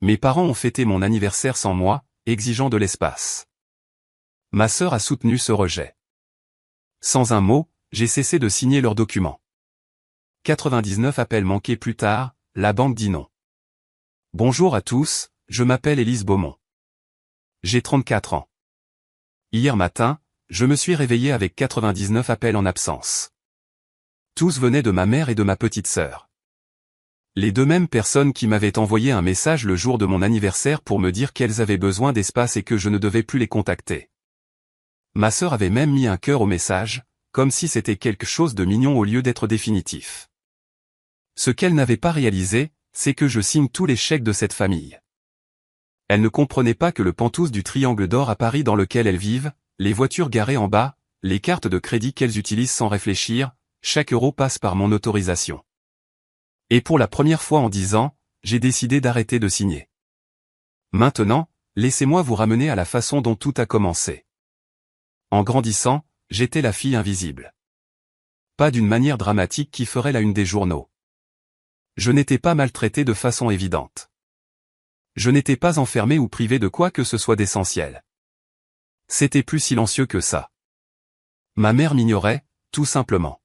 Mes parents ont fêté mon anniversaire sans moi, exigeant de l'espace. Ma sœur a soutenu ce rejet. Sans un mot, j'ai cessé de signer leurs documents. 99 appels manqués plus tard, la banque dit non. Bonjour à tous, je m'appelle Élise Beaumont. J'ai 34 ans. Hier matin, je me suis réveillé avec 99 appels en absence. Tous venaient de ma mère et de ma petite sœur. Les deux mêmes personnes qui m'avaient envoyé un message le jour de mon anniversaire pour me dire qu'elles avaient besoin d'espace et que je ne devais plus les contacter. Ma sœur avait même mis un cœur au message, comme si c'était quelque chose de mignon au lieu d'être définitif. Ce qu'elle n'avait pas réalisé, c'est que je signe tous les chèques de cette famille. Elle ne comprenait pas que le pantouse du Triangle d'Or à Paris dans lequel elles vivent, les voitures garées en bas, les cartes de crédit qu'elles utilisent sans réfléchir, chaque euro passe par mon autorisation. Et pour la première fois en 10 ans, j'ai décidé d'arrêter de signer. Maintenant, laissez-moi vous ramener à la façon dont tout a commencé. En grandissant, j'étais la fille invisible. Pas d'une manière dramatique qui ferait la une des journaux. Je n'étais pas maltraité de façon évidente. Je n'étais pas enfermé ou privé de quoi que ce soit d'essentiel. C'était plus silencieux que ça. Ma mère m'ignorait, tout simplement.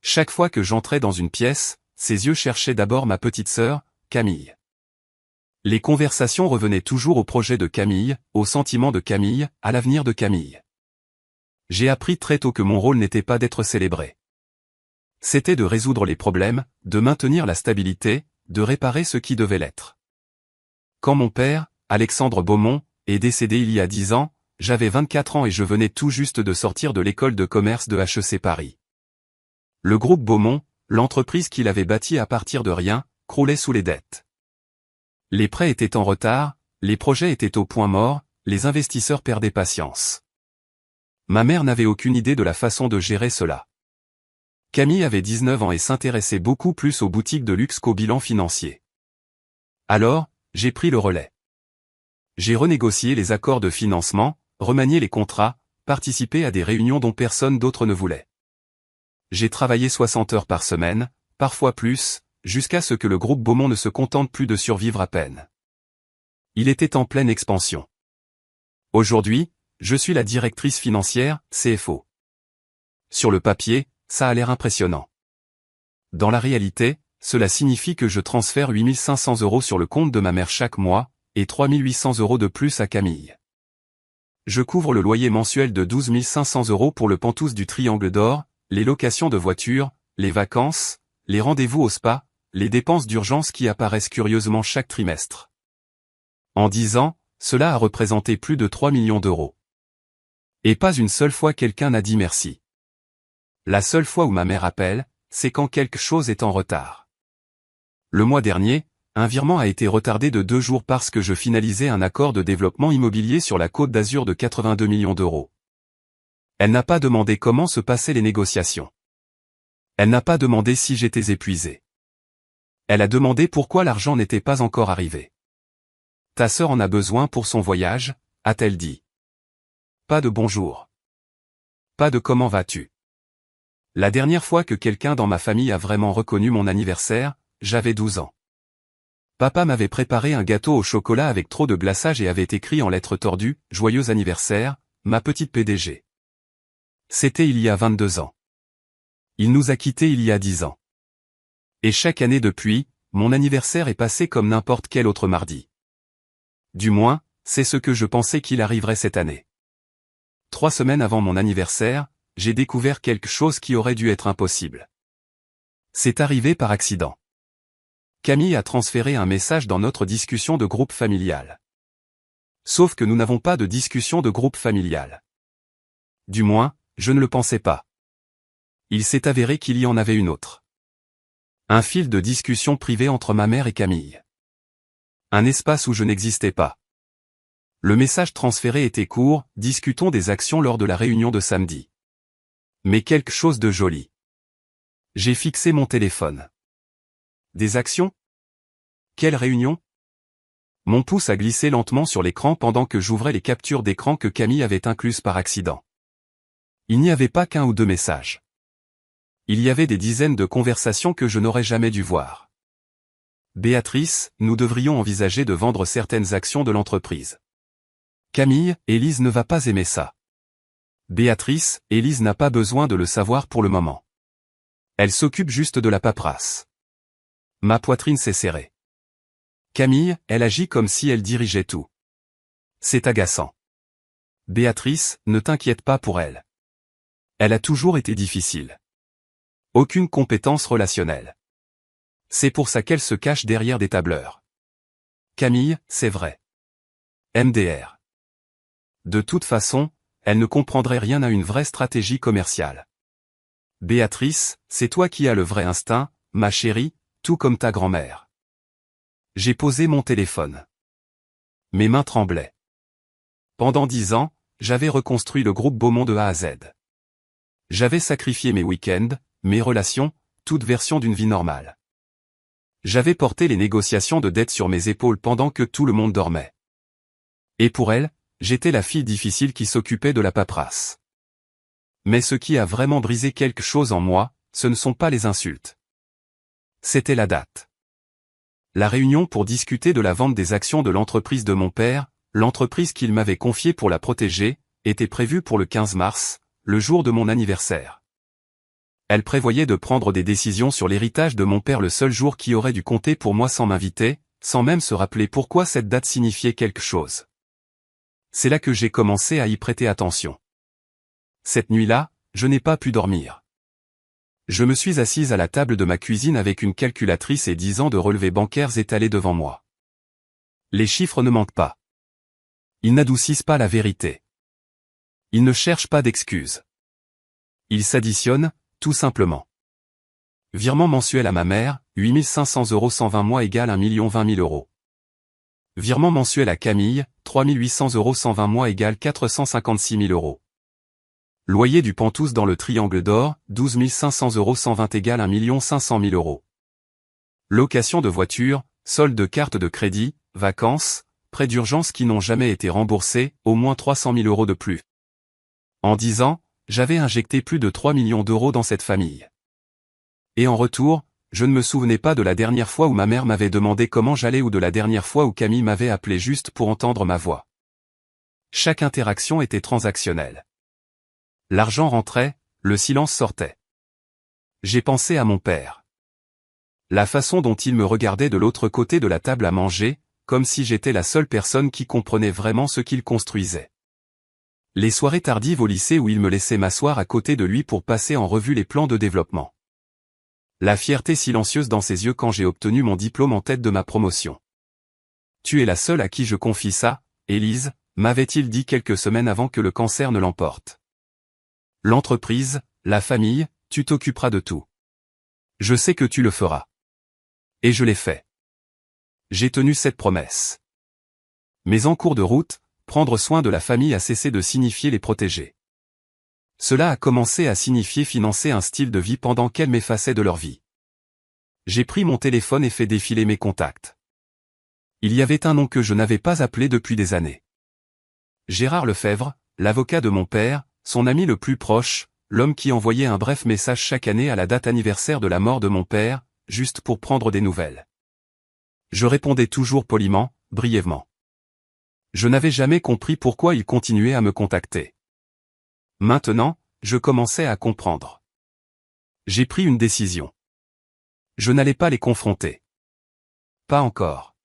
Chaque fois que j'entrais dans une pièce, ses yeux cherchaient d'abord ma petite sœur, Camille. Les conversations revenaient toujours au projet de Camille, aux sentiments de Camille, à l'avenir de Camille. J'ai appris très tôt que mon rôle n'était pas d'être célébré. C'était de résoudre les problèmes, de maintenir la stabilité, de réparer ce qui devait l'être. Quand mon père, Alexandre Beaumont, est décédé il y a 10 ans, j'avais 24 ans et je venais tout juste de sortir de l'école de commerce de HEC Paris. Le groupe Beaumont, l'entreprise qu'il avait bâtie à partir de rien, croulait sous les dettes. Les prêts étaient en retard, les projets étaient au point mort, les investisseurs perdaient patience. Ma mère n'avait aucune idée de la façon de gérer cela. Camille avait 19 ans et s'intéressait beaucoup plus aux boutiques de luxe qu'au bilan financier. Alors, j'ai pris le relais. J'ai renégocié les accords de financement, remanié les contrats, participé à des réunions dont personne d'autre ne voulait. J'ai travaillé 60 heures par semaine, parfois plus, jusqu'à ce que le groupe Beaumont ne se contente plus de survivre à peine. Il était en pleine expansion. Aujourd'hui, je suis la directrice financière, CFO. Sur le papier, ça a l'air impressionnant. Dans la réalité, cela signifie que je transfère 8 500 € sur le compte de ma mère chaque mois, et 3 800 € de plus à Camille. Je couvre le loyer mensuel de 12 500 € pour le pantouse du Triangle d'Or, les locations de voitures, les vacances, les rendez-vous au spa, les dépenses d'urgence qui apparaissent curieusement chaque trimestre. En 10 ans, cela a représenté plus de 3 millions d'euros. Et pas une seule fois quelqu'un n'a dit merci. La seule fois où ma mère appelle, c'est quand quelque chose est en retard. Le mois dernier, un virement a été retardé de 2 jours parce que je finalisais un accord de développement immobilier sur la Côte d'Azur de 82 millions d'euros. Elle n'a pas demandé comment se passaient les négociations. Elle n'a pas demandé si j'étais épuisé. Elle a demandé pourquoi l'argent n'était pas encore arrivé. Ta sœur en a besoin pour son voyage, a-t-elle dit. Pas de bonjour. Pas de comment vas-tu. La dernière fois que quelqu'un dans ma famille a vraiment reconnu mon anniversaire, j'avais 12 ans. Papa m'avait préparé un gâteau au chocolat avec trop de glaçage et avait écrit en lettres tordues « Joyeux anniversaire, ma petite PDG ». C'était il y a 22 ans. Il nous a quittés il y a 10 ans. Et chaque année depuis, mon anniversaire est passé comme n'importe quel autre mardi. Du moins, c'est ce que je pensais qu'il arriverait cette année. 3 semaines avant mon anniversaire, j'ai découvert quelque chose qui aurait dû être impossible. C'est arrivé par accident. Camille a transféré un message dans notre discussion de groupe familial. Sauf que nous n'avons pas de discussion de groupe familial. Du moins, je ne le pensais pas. Il s'est avéré qu'il y en avait une autre. Un fil de discussion privée entre ma mère et Camille. Un espace où je n'existais pas. Le message transféré était court, discutons des actions lors de la réunion de samedi. Mais quelque chose de joli. J'ai fixé mon téléphone. Des actions? Quelle réunion? Mon pouce a glissé lentement sur l'écran pendant que j'ouvrais les captures d'écran que Camille avait incluses par accident. Il n'y avait pas qu'un ou deux messages. Il y avait des dizaines de conversations que je n'aurais jamais dû voir. Béatrice, nous devrions envisager de vendre certaines actions de l'entreprise. Camille, Élise ne va pas aimer ça. Béatrice, Élise n'a pas besoin de le savoir pour le moment. Elle s'occupe juste de la paperasse. Ma poitrine s'est serrée. Camille, elle agit comme si elle dirigeait tout. C'est agaçant. Béatrice, ne t'inquiète pas pour elle. Elle a toujours été difficile. Aucune compétence relationnelle. C'est pour ça qu'elle se cache derrière des tableurs. Camille, c'est vrai. MDR. De toute façon, elle ne comprendrait rien à une vraie stratégie commerciale. Béatrice, c'est toi qui as le vrai instinct, ma chérie, tout comme ta grand-mère. J'ai posé mon téléphone. Mes mains tremblaient. Pendant 10 ans, j'avais reconstruit le groupe Beaumont de A à Z. J'avais sacrifié mes week-ends, mes relations, toute version d'une vie normale. J'avais porté les négociations de dette sur mes épaules pendant que tout le monde dormait. Et pour elle, j'étais la fille difficile qui s'occupait de la paperasse. Mais ce qui a vraiment brisé quelque chose en moi, ce ne sont pas les insultes. C'était la date. La réunion pour discuter de la vente des actions de l'entreprise de mon père, l'entreprise qu'il m'avait confiée pour la protéger, était prévue pour le 15 mars, le jour de mon anniversaire. Elle prévoyait de prendre des décisions sur l'héritage de mon père le seul jour qui aurait dû compter pour moi sans m'inviter, sans même se rappeler pourquoi cette date signifiait quelque chose. C'est là que j'ai commencé à y prêter attention. Cette nuit-là, je n'ai pas pu dormir. Je me suis assise à la table de ma cuisine avec une calculatrice et 10 ans de relevés bancaires étalés devant moi. Les chiffres ne mentent pas. Ils n'adoucissent pas la vérité. Ils ne cherchent pas d'excuses. Ils s'additionnent, tout simplement. Virement mensuel à ma mère, 8 500 € 120 mois égale 1 020 000 €. Virement mensuel à Camille, 3 800 € 120 mois égale 456 000 €. Loyer du Pantous dans le Triangle d'Or, 12 500 € 120 égale 1 500 000 €. Location de voiture, solde de carte de crédit, vacances, prêts d'urgence qui n'ont jamais été remboursés, au moins 300 000 € de plus. En 10 ans, j'avais injecté plus de 3 millions d'euros dans cette famille. Et en retour, je ne me souvenais pas de la dernière fois où ma mère m'avait demandé comment j'allais ou de la dernière fois où Camille m'avait appelé juste pour entendre ma voix. Chaque interaction était transactionnelle. L'argent rentrait, le silence sortait. J'ai pensé à mon père. La façon dont il me regardait de l'autre côté de la table à manger, comme si j'étais la seule personne qui comprenait vraiment ce qu'il construisait. Les soirées tardives au lycée où il me laissait m'asseoir à côté de lui pour passer en revue les plans de développement. La fierté silencieuse dans ses yeux quand j'ai obtenu mon diplôme en tête de ma promotion. Tu es la seule à qui je confie ça, Élise, m'avait-il dit quelques semaines avant que le cancer ne l'emporte. L'entreprise, la famille, tu t'occuperas de tout. Je sais que tu le feras. Et je l'ai fait. J'ai tenu cette promesse. Mais en cours de route, prendre soin de la famille a cessé de signifier les protéger. Cela a commencé à signifier financer un style de vie pendant qu'elles m'effaçaient de leur vie. J'ai pris mon téléphone et fait défiler mes contacts. Il y avait un nom que je n'avais pas appelé depuis des années. Gérard Lefebvre, l'avocat de mon père, son ami le plus proche, l'homme qui envoyait un bref message chaque année à la date anniversaire de la mort de mon père, juste pour prendre des nouvelles. Je répondais toujours poliment, brièvement. Je n'avais jamais compris pourquoi il continuait à me contacter. Maintenant, je commençais à comprendre. J'ai pris une décision. Je n'allais pas les confronter. Pas encore.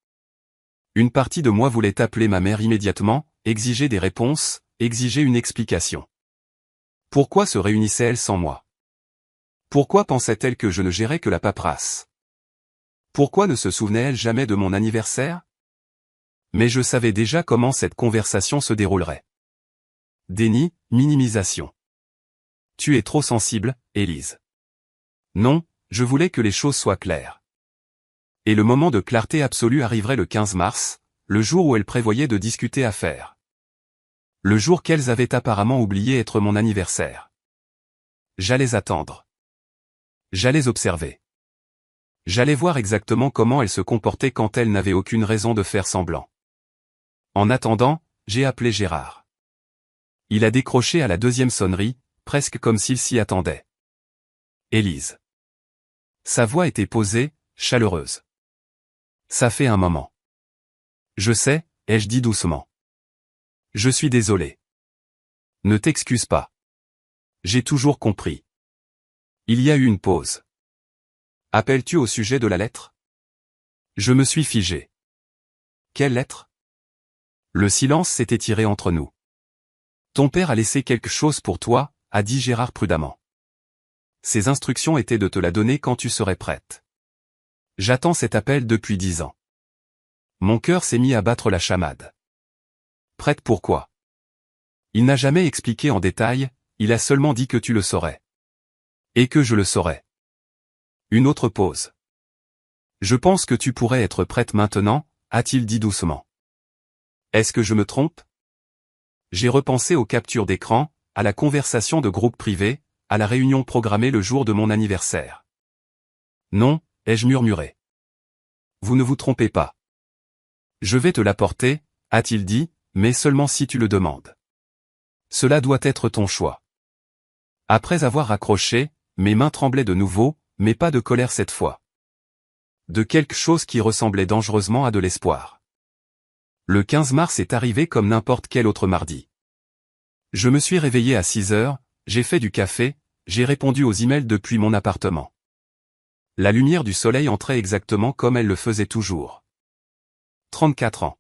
Une partie de moi voulait appeler ma mère immédiatement, exiger des réponses, exiger une explication. Pourquoi se réunissait-elle sans moi? Pourquoi pensait-elle que je ne gérais que la paperasse? Pourquoi ne se souvenait-elle jamais de mon anniversaire? Mais je savais déjà comment cette conversation se déroulerait. Déni, minimisation. Tu es trop sensible, Élise. Non, je voulais que les choses soient claires. Et le moment de clarté absolue arriverait le 15 mars, le jour où elle prévoyait de discuter affaires. Le jour qu'elles avaient apparemment oublié être mon anniversaire. J'allais attendre. J'allais observer. J'allais voir exactement comment elle se comportait quand elle n'avait aucune raison de faire semblant. En attendant, j'ai appelé Gérard. Il a décroché à la deuxième sonnerie, presque comme s'il s'y attendait. « Élise. » Sa voix était posée, chaleureuse. Ça fait un moment. Je sais, ai-je dit doucement. Je suis désolé. Ne t'excuse pas. J'ai toujours compris. Il y a eu une pause. Appelles-tu au sujet de la lettre? Je me suis figé. Quelle lettre? Le silence s'est étiré entre nous. Ton père a laissé quelque chose pour toi, a dit Gérard prudemment. Ses instructions étaient de te la donner quand tu serais prête. J'attends cet appel depuis 10 ans. Mon cœur s'est mis à battre la chamade. Prête pourquoi? Il n'a jamais expliqué en détail, il a seulement dit que tu le saurais. Et que je le saurais. Une autre pause. Je pense que tu pourrais être prête maintenant, a-t-il dit doucement. Est-ce que je me trompe? J'ai repensé aux captures d'écran, à la conversation de groupe privé, à la réunion programmée le jour de mon anniversaire. Non, ai-je murmuré. Vous ne vous trompez pas. Je vais te l'apporter, a-t-il dit, mais seulement si tu le demandes. Cela doit être ton choix. Après avoir raccroché, mes mains tremblaient de nouveau, mais pas de colère cette fois. De quelque chose qui ressemblait dangereusement à de l'espoir. Le 15 mars est arrivé comme n'importe quel autre mardi. Je me suis réveillé à 6 heures, j'ai fait du café, j'ai répondu aux emails depuis mon appartement. La lumière du soleil entrait exactement comme elle le faisait toujours. 34 ans.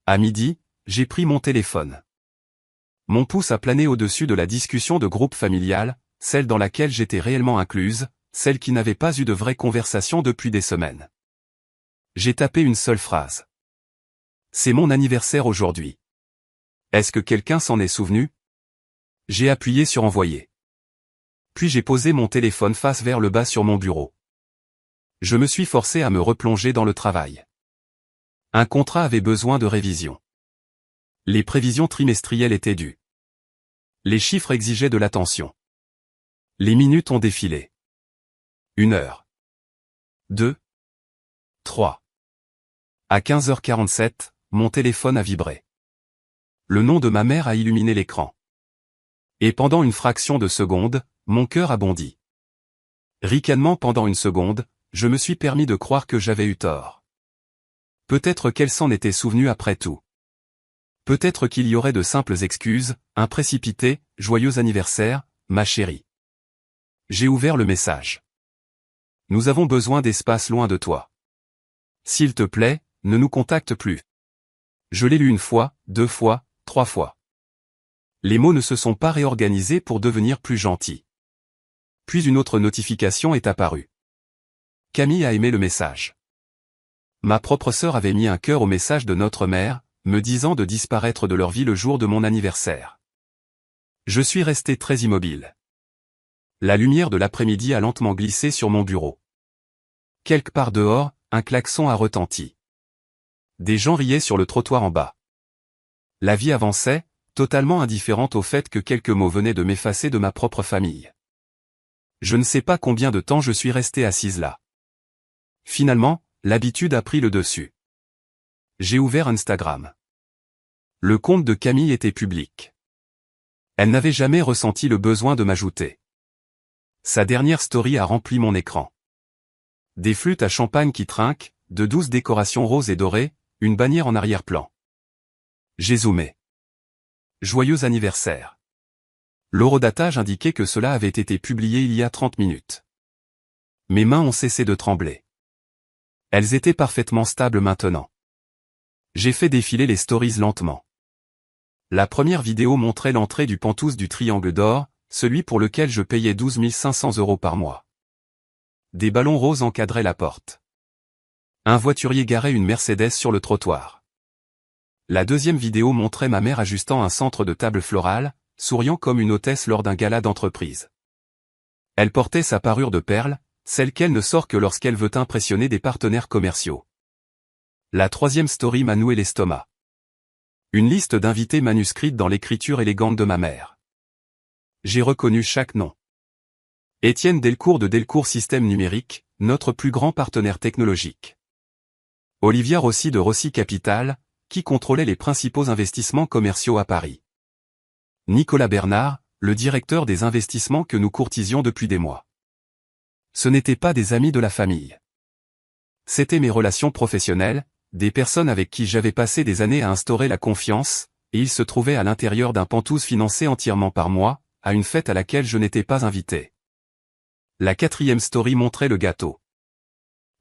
À midi, j'ai pris mon téléphone. Mon pouce a plané au-dessus de la discussion de groupe familial, celle dans laquelle j'étais réellement incluse, celle qui n'avait pas eu de vraie conversation depuis des semaines. J'ai tapé une seule phrase. C'est mon anniversaire aujourd'hui. Est-ce que quelqu'un s'en est souvenu? J'ai appuyé sur envoyer. Puis j'ai posé mon téléphone face vers le bas sur mon bureau. Je me suis forcé à me replonger dans le travail. Un contrat avait besoin de révision. Les prévisions trimestrielles étaient dues. Les chiffres exigeaient de l'attention. Les minutes ont défilé. 1 heure. 2. 3. À 15h47, mon téléphone a vibré. Le nom de ma mère a illuminé l'écran. Et pendant une fraction de seconde, mon cœur a bondi. Ricanement pendant une seconde, je me suis permis de croire que j'avais eu tort. Peut-être qu'elle s'en était souvenue après tout. Peut-être qu'il y aurait de simples excuses, un précipité, joyeux anniversaire, ma chérie. J'ai ouvert le message. Nous avons besoin d'espace loin de toi. S'il te plaît, ne nous contacte plus. Je l'ai lu 1 fois, 2 fois, 3 fois. Les mots ne se sont pas réorganisés pour devenir plus gentils. Puis une autre notification est apparue. Camille a aimé le message. Ma propre sœur avait mis un cœur au message de notre mère, me disant de disparaître de leur vie le jour de mon anniversaire. Je suis resté très immobile. La lumière de l'après-midi a lentement glissé sur mon bureau. Quelque part dehors, un klaxon a retenti. Des gens riaient sur le trottoir en bas. La vie avançait, totalement indifférente au fait que quelques mots venaient de m'effacer de ma propre famille. Je ne sais pas combien de temps je suis resté assise là. Finalement, l'habitude a pris le dessus. J'ai ouvert Instagram. Le compte de Camille était public. Elle n'avait jamais ressenti le besoin de m'ajouter. Sa dernière story a rempli mon écran. Des flûtes à champagne qui trinquent, de douces décorations roses et dorées, une bannière en arrière-plan. J'ai zoomé. Joyeux anniversaire. L'horodatage indiquait que cela avait été publié il y a 30 minutes. Mes mains ont cessé de trembler. Elles étaient parfaitement stables maintenant. J'ai fait défiler les stories lentement. La première vidéo montrait l'entrée du Penthouse du Triangle d'Or, celui pour lequel je payais 12 500 € par mois. Des ballons roses encadraient la porte. Un voiturier garait une Mercedes sur le trottoir. La deuxième vidéo montrait ma mère ajustant un centre de table florale, souriant comme une hôtesse lors d'un gala d'entreprise. Elle portait sa parure de perles, celle qu'elle ne sort que lorsqu'elle veut impressionner des partenaires commerciaux. La troisième story m'a noué l'estomac. Une liste d'invités manuscrite dans l'écriture élégante de ma mère. J'ai reconnu chaque nom. Étienne Delcourt de Delcourt Systèmes Numériques, notre plus grand partenaire technologique. Olivia Rossi de Rossi Capital, qui contrôlait les principaux investissements commerciaux à Paris. Nicolas Bernard, le directeur des investissements que nous courtisions depuis des mois. Ce n'étaient pas des amis de la famille. C'étaient mes relations professionnelles, des personnes avec qui j'avais passé des années à instaurer la confiance, et ils se trouvaient à l'intérieur d'un pantouse financé entièrement par moi, à une fête à laquelle je n'étais pas invité. La 4e story montrait le gâteau.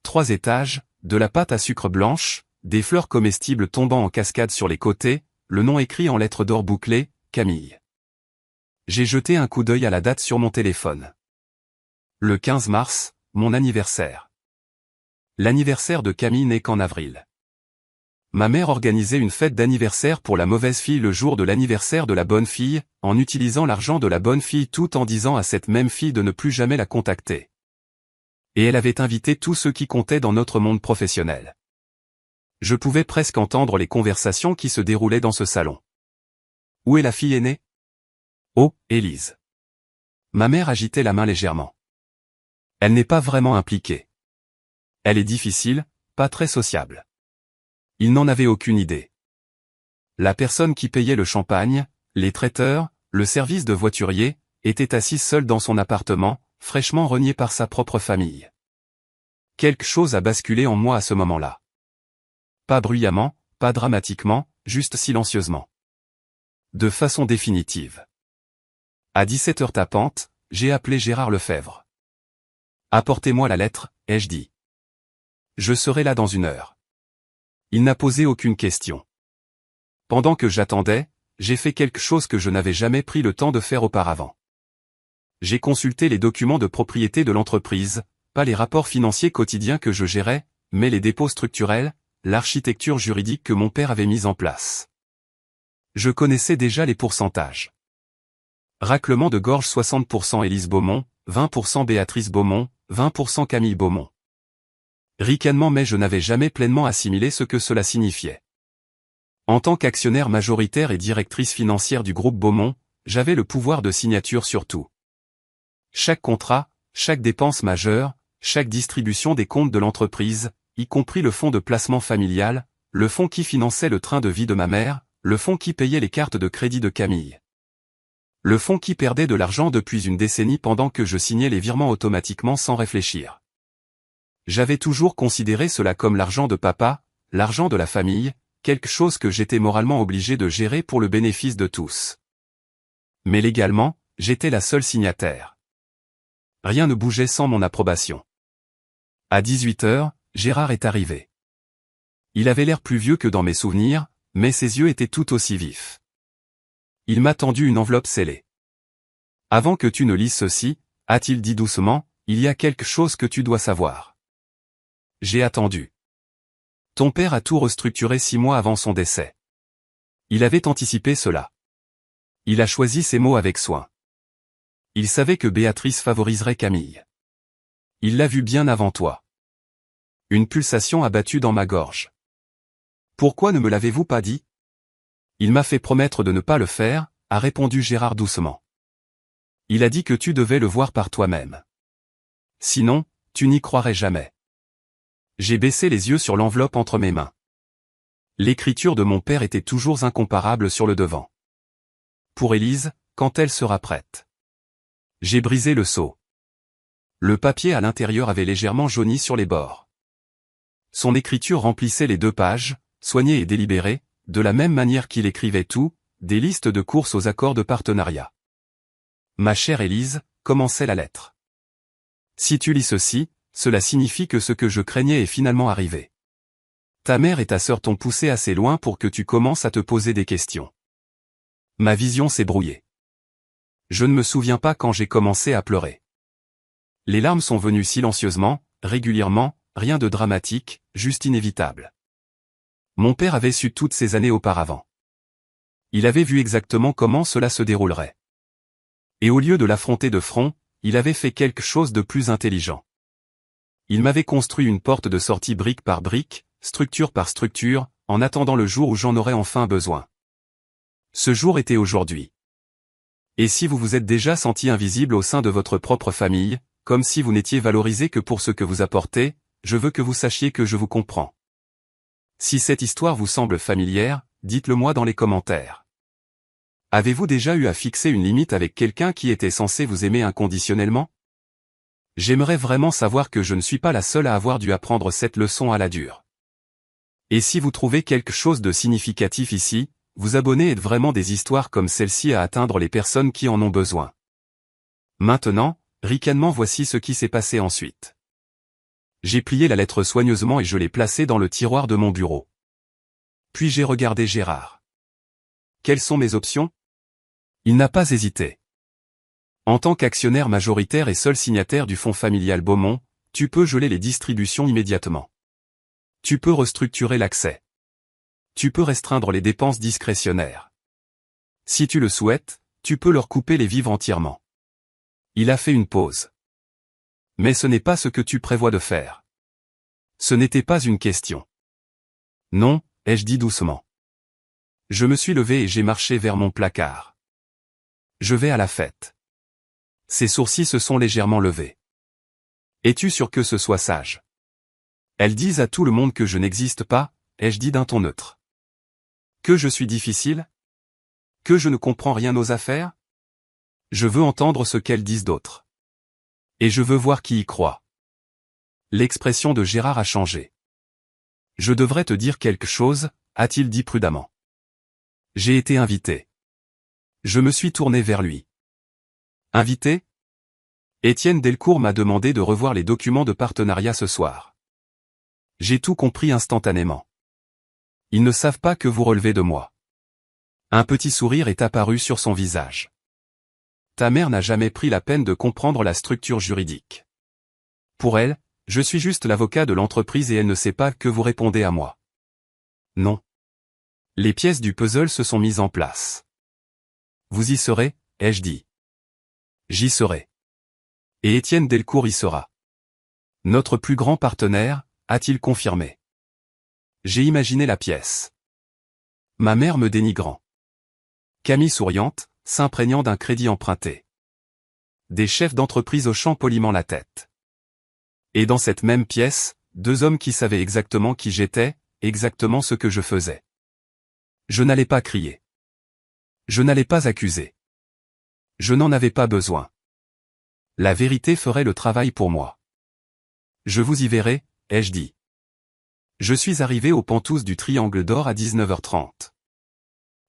3 étages, de la pâte à sucre blanche, des fleurs comestibles tombant en cascade sur les côtés, le nom écrit en lettres d'or bouclées, Camille. J'ai jeté un coup d'œil à la date sur mon téléphone. Le 15 mars, mon anniversaire. L'anniversaire de Camille n'est qu'en avril. Ma mère organisait une fête d'anniversaire pour la mauvaise fille le jour de l'anniversaire de la bonne fille, en utilisant l'argent de la bonne fille tout en disant à cette même fille de ne plus jamais la contacter. Et elle avait invité tous ceux qui comptaient dans notre monde professionnel. Je pouvais presque entendre les conversations qui se déroulaient dans ce salon. Où est la fille aînée? Oh, Élise. Ma mère agitait la main légèrement. Elle n'est pas vraiment impliquée. Elle est difficile, pas très sociable. Il n'en avait aucune idée. La personne qui payait le champagne, les traiteurs, le service de voiturier, était assise seule dans son appartement, fraîchement renié par sa propre famille. Quelque chose a basculé en moi à ce moment-là. Pas bruyamment, pas dramatiquement, juste silencieusement. De façon définitive. À 17h tapante, j'ai appelé Gérard Lefebvre. Apportez-moi la lettre, ai-je dit. Je serai là dans 1 heure. Il n'a posé aucune question. Pendant que j'attendais, j'ai fait quelque chose que je n'avais jamais pris le temps de faire auparavant. J'ai consulté les documents de propriété de l'entreprise, pas les rapports financiers quotidiens que je gérais, mais les dépôts structurels, l'architecture juridique que mon père avait mise en place. Je connaissais déjà les pourcentages. Raclement de gorge 60% Élise Beaumont, 20% Béatrice Beaumont, 20% Camille Beaumont. Ricanement, mais je n'avais jamais pleinement assimilé ce que cela signifiait. En tant qu'actionnaire majoritaire et directrice financière du groupe Beaumont, j'avais le pouvoir de signature sur tout. Chaque contrat, chaque dépense majeure, chaque distribution des comptes de l'entreprise, y compris le fonds de placement familial, le fonds qui finançait le train de vie de ma mère, le fonds qui payait les cartes de crédit de Camille. Le fonds qui perdait de l'argent depuis une décennie pendant que je signais les virements automatiquement sans réfléchir. J'avais toujours considéré cela comme l'argent de papa, l'argent de la famille, quelque chose que j'étais moralement obligé de gérer pour le bénéfice de tous. Mais légalement, j'étais la seule signataire. Rien ne bougeait sans mon approbation. À 18h, Gérard est arrivé. Il avait l'air plus vieux que dans mes souvenirs, mais ses yeux étaient tout aussi vifs. Il m'a tendu une enveloppe scellée. « Avant que tu ne lises ceci, » a-t-il dit doucement, « il y a quelque chose que tu dois savoir. » J'ai attendu. Ton père a tout restructuré 6 mois avant son décès. Il avait anticipé cela. Il a choisi ses mots avec soin. Il savait que Béatrice favoriserait Camille. Il l'a vu bien avant toi. Une pulsation a battu dans ma gorge. Pourquoi ne me l'avez-vous pas dit? Il m'a fait promettre de ne pas le faire, a répondu Gérard doucement. Il a dit que tu devais le voir par toi-même. Sinon, tu n'y croirais jamais. J'ai baissé les yeux sur l'enveloppe entre mes mains. L'écriture de mon père était toujours incomparable sur le devant. Pour Élise, quand elle sera prête. J'ai brisé le sceau. Le papier à l'intérieur avait légèrement jauni sur les bords. Son écriture remplissait les 2 pages, soignée et délibérée, de la même manière qu'il écrivait tout, des listes de courses aux accords de partenariat. Ma chère Élise, commençait la lettre. Si tu lis ceci, cela signifie que ce que je craignais est finalement arrivé. Ta mère et ta sœur t'ont poussé assez loin pour que tu commences à te poser des questions. Ma vision s'est brouillée. Je ne me souviens pas quand j'ai commencé à pleurer. Les larmes sont venues silencieusement, régulièrement, rien de dramatique, juste inévitable. Mon père avait su toutes ces années auparavant. Il avait vu exactement comment cela se déroulerait. Et au lieu de l'affronter de front, il avait fait quelque chose de plus intelligent. Il m'avait construit une porte de sortie brique par brique, structure par structure, en attendant le jour où j'en aurais enfin besoin. Ce jour était aujourd'hui. Et si vous vous êtes déjà senti invisible au sein de votre propre famille, comme si vous n'étiez valorisé que pour ce que vous apportez, je veux que vous sachiez que je vous comprends. Si cette histoire vous semble familière, dites-le moi dans les commentaires. Avez-vous déjà eu à fixer une limite avec quelqu'un qui était censé vous aimer inconditionnellement? J'aimerais vraiment savoir que je ne suis pas la seule à avoir dû apprendre cette leçon à la dure. Et si vous trouvez quelque chose de significatif ici, vous abonnez aide vraiment des histoires comme celle-ci à atteindre les personnes qui en ont besoin. Maintenant, ricanement voici ce qui s'est passé ensuite. J'ai plié la lettre soigneusement et je l'ai placée dans le tiroir de mon bureau. Puis j'ai regardé Gérard. Quelles sont mes options? Il n'a pas hésité. En tant qu'actionnaire majoritaire et seul signataire du fonds familial Beaumont, tu peux geler les distributions immédiatement. Tu peux restructurer l'accès. Tu peux restreindre les dépenses discrétionnaires. Si tu le souhaites, tu peux leur couper les vivres entièrement. Il a fait une pause. Mais ce n'est pas ce que tu prévois de faire. Ce n'était pas une question. Non, ai-je dit doucement. Je me suis levé et j'ai marché vers mon placard. Je vais à la fête. Ses sourcils se sont légèrement levés. Es-tu sûr que ce soit sage? Elles disent à tout le monde que je n'existe pas, ai-je dit d'un ton neutre. Que je suis difficile? Que je ne comprends rien aux affaires? Je veux entendre ce qu'elles disent d'autres. Et je veux voir qui y croit. L'expression de Gérard a changé. Je devrais te dire quelque chose, a-t-il dit prudemment. J'ai été invité. Je me suis tourné vers lui. Invité? Étienne Delcourt m'a demandé de revoir les documents de partenariat ce soir. J'ai tout compris instantanément. Ils ne savent pas que vous relevez de moi. Un petit sourire est apparu sur son visage. Ta mère n'a jamais pris la peine de comprendre la structure juridique. Pour elle, je suis juste l'avocat de l'entreprise et elle ne sait pas que vous répondez à moi. Non. Les pièces du puzzle se sont mises en place. Vous y serez, ai-je dit. J'y serai. Et Étienne Delcourt y sera. Notre plus grand partenaire, a-t-il confirmé. J'ai imaginé la pièce. Ma mère me dénigrant. Camille souriante, s'imprégnant d'un crédit emprunté. Des chefs d'entreprise hochant poliment la tête. Et dans cette même pièce, deux hommes qui savaient exactement qui j'étais, exactement ce que je faisais. Je n'allais pas crier. Je n'allais pas accuser. Je n'en avais pas besoin. La vérité ferait le travail pour moi. Je vous y verrai, ai-je dit. Je suis arrivé aux Pentouses du Triangle d'Or à 19h30.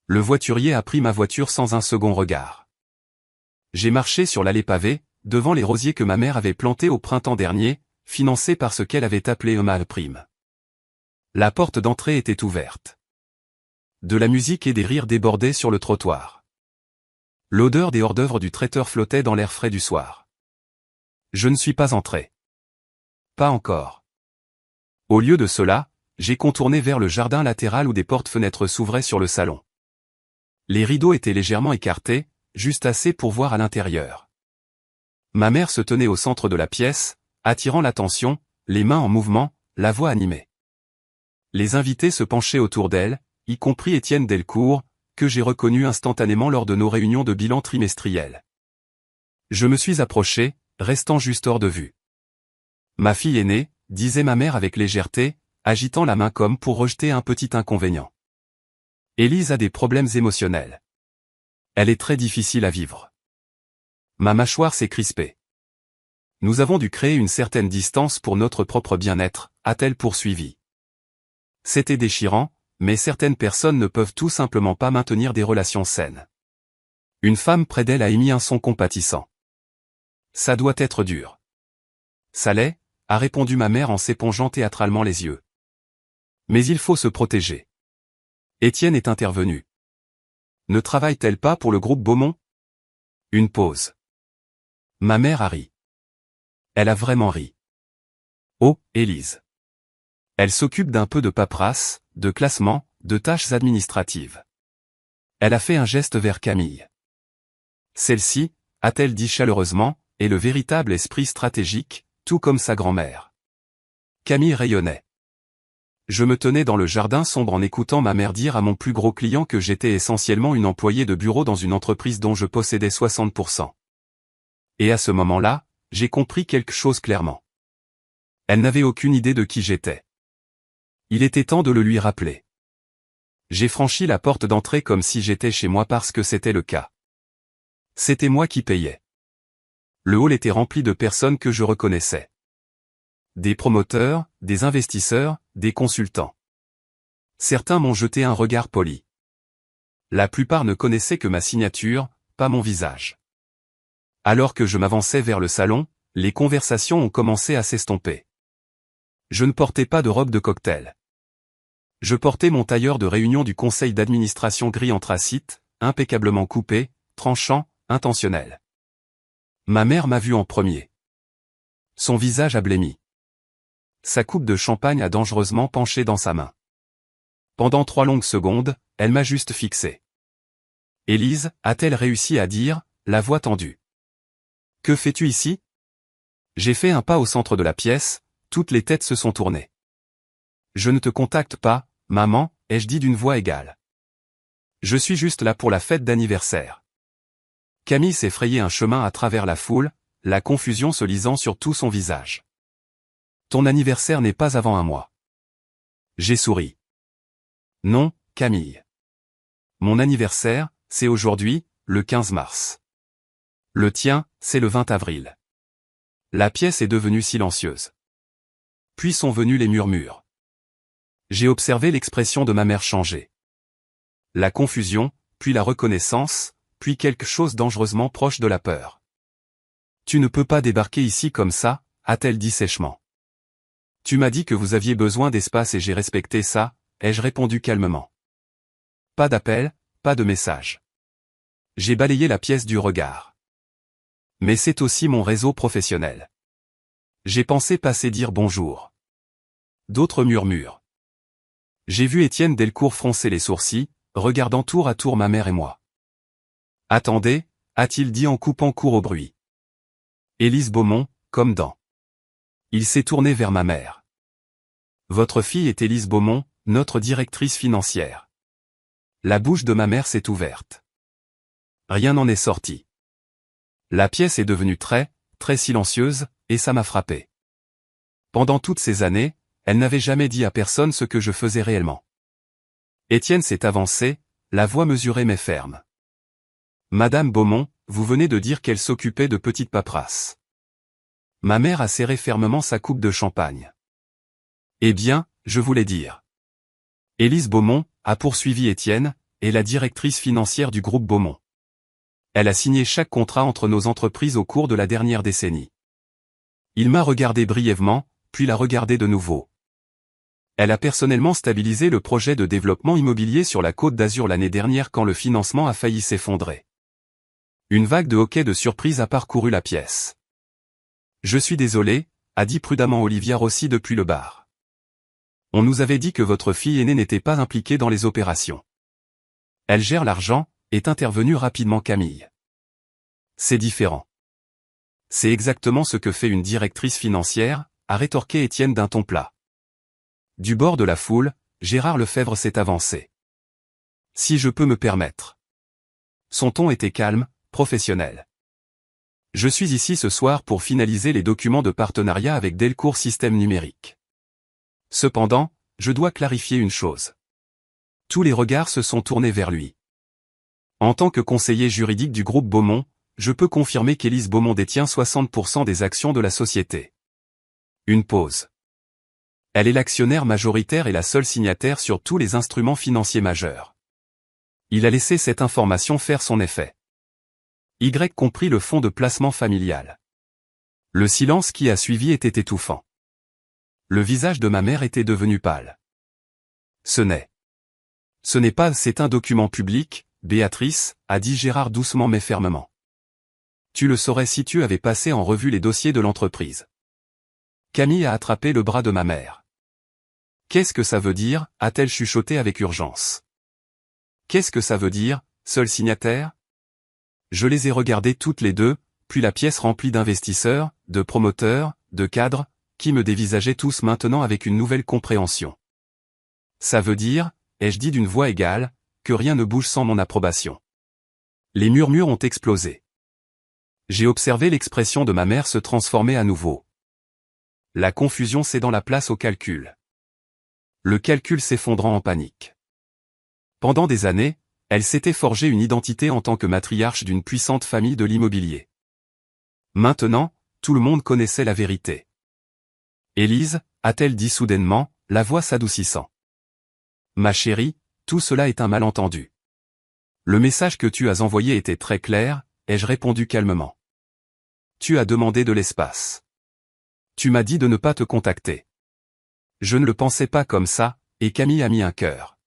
Le voiturier a pris ma voiture sans un second regard. J'ai marché sur l'allée pavée, devant les rosiers que ma mère avait plantés au printemps dernier, financés par ce qu'elle avait appelé un mal-prime. La porte d'entrée était ouverte. De la musique et des rires débordaient sur le trottoir. L'odeur des hors-d'œuvre du traiteur flottait dans l'air frais du soir. Je ne suis pas entré. Pas encore. Au lieu de cela, j'ai contourné vers le jardin latéral où des portes-fenêtres s'ouvraient sur le salon. Les rideaux étaient légèrement écartés, juste assez pour voir à l'intérieur. Ma mère se tenait au centre de la pièce, attirant l'attention, les mains en mouvement, la voix animée. Les invités se penchaient autour d'elle, y compris Étienne Delcourt, que j'ai reconnu instantanément lors de nos réunions de bilan trimestriel. Je me suis approché, restant juste hors de vue. Ma fille aînée, disait ma mère avec légèreté, agitant la main comme pour rejeter un petit inconvénient. Élise a des problèmes émotionnels. Elle est très difficile à vivre. Ma mâchoire s'est crispée. Nous avons dû créer une certaine distance pour notre propre bien-être, a-t-elle poursuivi. C'était déchirant, mais certaines personnes ne peuvent tout simplement pas maintenir des relations saines. Une femme près d'elle a émis un son compatissant. Ça doit être dur. Ça l'est, a répondu ma mère en s'épongeant théâtralement les yeux. Mais il faut se protéger. Étienne est intervenu. Ne travaille-t-elle pas pour le groupe Beaumont? Une pause. Ma mère a ri. Elle a vraiment ri. Oh, Élise. Elle s'occupe d'un peu de paperasse, de classement, de tâches administratives. Elle a fait un geste vers Camille. Celle-ci, a-t-elle dit chaleureusement, est le véritable esprit stratégique, tout comme sa grand-mère. Camille rayonnait. Je me tenais dans le jardin sombre en écoutant ma mère dire à mon plus gros client que j'étais essentiellement une employée de bureau dans une entreprise dont je possédais 60%. Et à ce moment-là, j'ai compris quelque chose clairement. Elle n'avait aucune idée de qui j'étais. Il était temps de le lui rappeler. J'ai franchi la porte d'entrée comme si j'étais chez moi parce que c'était le cas. C'était moi qui payais. Le hall était rempli de personnes que je reconnaissais. Des promoteurs, des investisseurs, des consultants. Certains m'ont jeté un regard poli. La plupart ne connaissaient que ma signature, pas mon visage. Alors que je m'avançais vers le salon, les conversations ont commencé à s'estomper. Je ne portais pas de robe de cocktail. Je portais mon tailleur de réunion du conseil d'administration gris anthracite, impeccablement coupé, tranchant, intentionnel. Ma mère m'a vu en premier. Son visage a blêmi. Sa coupe de champagne a dangereusement penché dans sa main. Pendant 3 longues secondes, elle m'a juste fixé. Élise, a-t-elle réussi à dire, la voix tendue. Que fais-tu ici? J'ai fait un pas au centre de la pièce, toutes les têtes se sont tournées. Je ne te contacte pas, maman, ai-je dit d'une voix égale. Je suis juste là pour la fête d'anniversaire. Camille s'est frayé un chemin à travers la foule, la confusion se lisant sur tout son visage. Ton anniversaire n'est pas avant un mois. J'ai souri. Non, Camille. Mon anniversaire, c'est aujourd'hui, le 15 mars. Le tien, c'est le 20 avril. La pièce est devenue silencieuse. Puis sont venus les murmures. J'ai observé l'expression de ma mère changer. La confusion, puis la reconnaissance, puis quelque chose dangereusement proche de la peur. Tu ne peux pas débarquer ici comme ça, a-t-elle dit sèchement. Tu m'as dit que vous aviez besoin d'espace et j'ai respecté ça, ai-je répondu calmement. Pas d'appel, pas de message. J'ai balayé la pièce du regard. Mais c'est aussi mon réseau professionnel. J'ai pensé passer dire bonjour. D'autres murmurent. J'ai vu Étienne Delcourt froncer les sourcils, regardant tour à tour ma mère et moi. Attendez, a-t-il dit en coupant court au bruit. Élise Beaumont, comme dans. Il s'est tourné vers ma mère. Votre fille est Élise Beaumont, notre directrice financière. La bouche de ma mère s'est ouverte. Rien n'en est sorti. La pièce est devenue très, très silencieuse, et ça m'a frappé. Pendant toutes ces années, elle n'avait jamais dit à personne ce que je faisais réellement. Étienne s'est avancé, la voix mesurée mais ferme. Madame Beaumont, vous venez de dire qu'elle s'occupait de petites paperasses. Ma mère a serré fermement sa coupe de champagne. Eh bien, je voulais dire. Élise Beaumont, a poursuivi Étienne, est la directrice financière du groupe Beaumont. Elle a signé chaque contrat entre nos entreprises au cours de la dernière décennie. Il m'a regardé brièvement, puis l'a regardé de nouveau. Elle a personnellement stabilisé le projet de développement immobilier sur la Côte d'Azur l'année dernière quand le financement a failli s'effondrer. Une vague de hoquets de surprise a parcouru la pièce. Je suis désolé, a dit prudemment Olivia Rossi depuis le bar. On nous avait dit que votre fille aînée n'était pas impliquée dans les opérations. Elle gère l'argent, est intervenue rapidement Camille. C'est différent. C'est exactement ce que fait une directrice financière, a rétorqué Étienne d'un ton plat. Du bord de la foule, Gérard Lefebvre s'est avancé. Si je peux me permettre. Son ton était calme, professionnel. Je suis ici ce soir pour finaliser les documents de partenariat avec Delcourt Systèmes Numériques. Cependant, je dois clarifier une chose. Tous les regards se sont tournés vers lui. En tant que conseiller juridique du groupe Beaumont, je peux confirmer qu'Élise Beaumont détient 60% des actions de la société. Une pause. Elle est l'actionnaire majoritaire et la seule signataire sur tous les instruments financiers majeurs. Il a laissé cette information faire son effet. Y compris le fonds de placement familial. Le silence qui a suivi était étouffant. Le visage de ma mère était devenu pâle. Ce n'est pas, c'est un document public, Béatrice, a dit Gérard doucement mais fermement. Tu le saurais si tu avais passé en revue les dossiers de l'entreprise. Camille a attrapé le bras de ma mère. Qu'est-ce que ça veut dire, a-t-elle chuchoté avec urgence. Qu'est-ce que ça veut dire, seul signataire? Je les ai regardées toutes les deux, puis la pièce remplie d'investisseurs, de promoteurs, de cadres, qui me dévisageaient tous maintenant avec une nouvelle compréhension. Ça veut dire, ai-je dit d'une voix égale, que rien ne bouge sans mon approbation. Les murmures ont explosé. J'ai observé l'expression de ma mère se transformer à nouveau. La confusion cédant la place au calcul. Le calcul s'effondrant en panique. Pendant des années, elle s'était forgé une identité en tant que matriarche d'une puissante famille de l'immobilier. Maintenant, tout le monde connaissait la vérité. Élise, a-t-elle dit soudainement, la voix s'adoucissant. Ma chérie, tout cela est un malentendu. Le message que tu as envoyé était très clair, ai-je répondu calmement. Tu as demandé de l'espace. Tu m'as dit de ne pas te contacter. Je ne le pensais pas comme ça, et Camille a mis un cœur.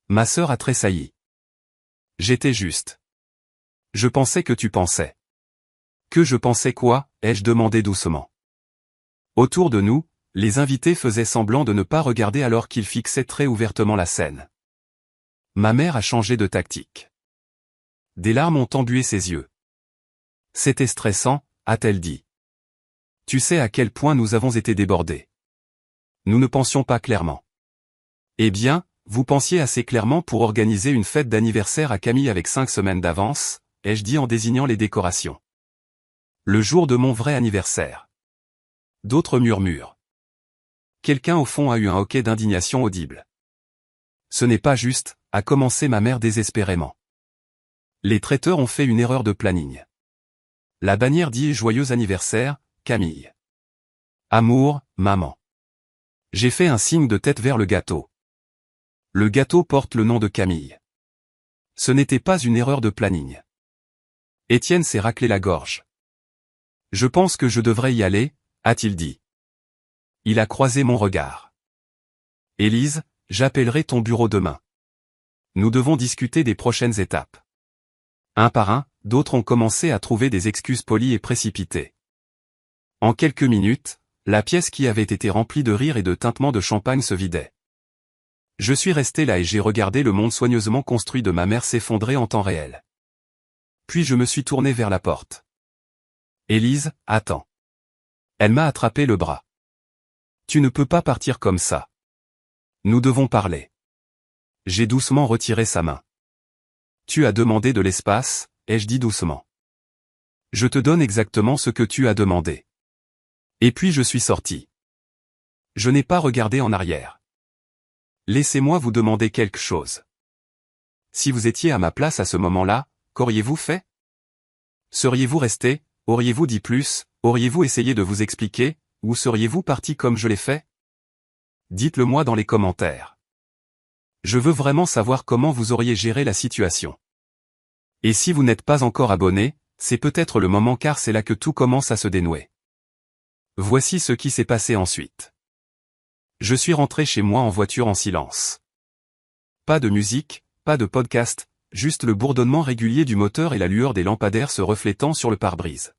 Ma sœur a tressailli. J'étais juste. Je pensais que tu pensais. Que je pensais quoi, ai-je demandé doucement. Autour de nous, les invités faisaient semblant de ne pas regarder alors qu'ils fixaient très ouvertement la scène. Ma mère a changé de tactique. Des larmes ont embué ses yeux. C'était stressant, a-t-elle dit. Tu sais à quel point nous avons été débordés. Nous ne pensions pas clairement. Eh bien, vous pensiez assez clairement pour organiser une fête d'anniversaire à Camille avec 5 semaines d'avance, ai-je dit en désignant les décorations. Le jour de mon vrai anniversaire. D'autres murmurent. Quelqu'un au fond a eu un hoquet d'indignation audible. Ce n'est pas juste, a commencé ma mère désespérément. Les traiteurs ont fait une erreur de planning. La bannière dit « Joyeux anniversaire, Camille ». Amour, maman. J'ai fait un signe de tête vers le gâteau. Le gâteau porte le nom de Camille. Ce n'était pas une erreur de planning. Étienne s'est raclé la gorge. Je pense que je devrais y aller, a-t-il dit. Il a croisé mon regard. Élise, j'appellerai ton bureau demain. Nous devons discuter des prochaines étapes. Un par un, d'autres ont commencé à trouver des excuses polies et précipitées. En quelques minutes, la pièce qui avait été remplie de rires et de tintements de champagne se vidait. Je suis resté là et j'ai regardé le monde soigneusement construit de ma mère s'effondrer en temps réel. Puis je me suis tourné vers la porte. Élise, attends. Elle m'a attrapé le bras. Tu ne peux pas partir comme ça. Nous devons parler. J'ai doucement retiré sa main. Tu as demandé de l'espace, ai-je dit doucement. Je te donne exactement ce que tu as demandé. Et puis je suis sorti. Je n'ai pas regardé en arrière. Laissez-moi vous demander quelque chose. Si vous étiez à ma place à ce moment-là, qu'auriez-vous fait? Seriez-vous resté, auriez-vous dit plus, auriez-vous essayé de vous expliquer, ou seriez-vous parti comme je l'ai fait? Dites-le moi dans les commentaires. Je veux vraiment savoir comment vous auriez géré la situation. Et si vous n'êtes pas encore abonné, c'est peut-être le moment car c'est là que tout commence à se dénouer. Voici ce qui s'est passé ensuite. Je suis rentré chez moi en voiture en silence. Pas de musique, pas de podcast, juste le bourdonnement régulier du moteur et la lueur des lampadaires se reflétant sur le pare-brise.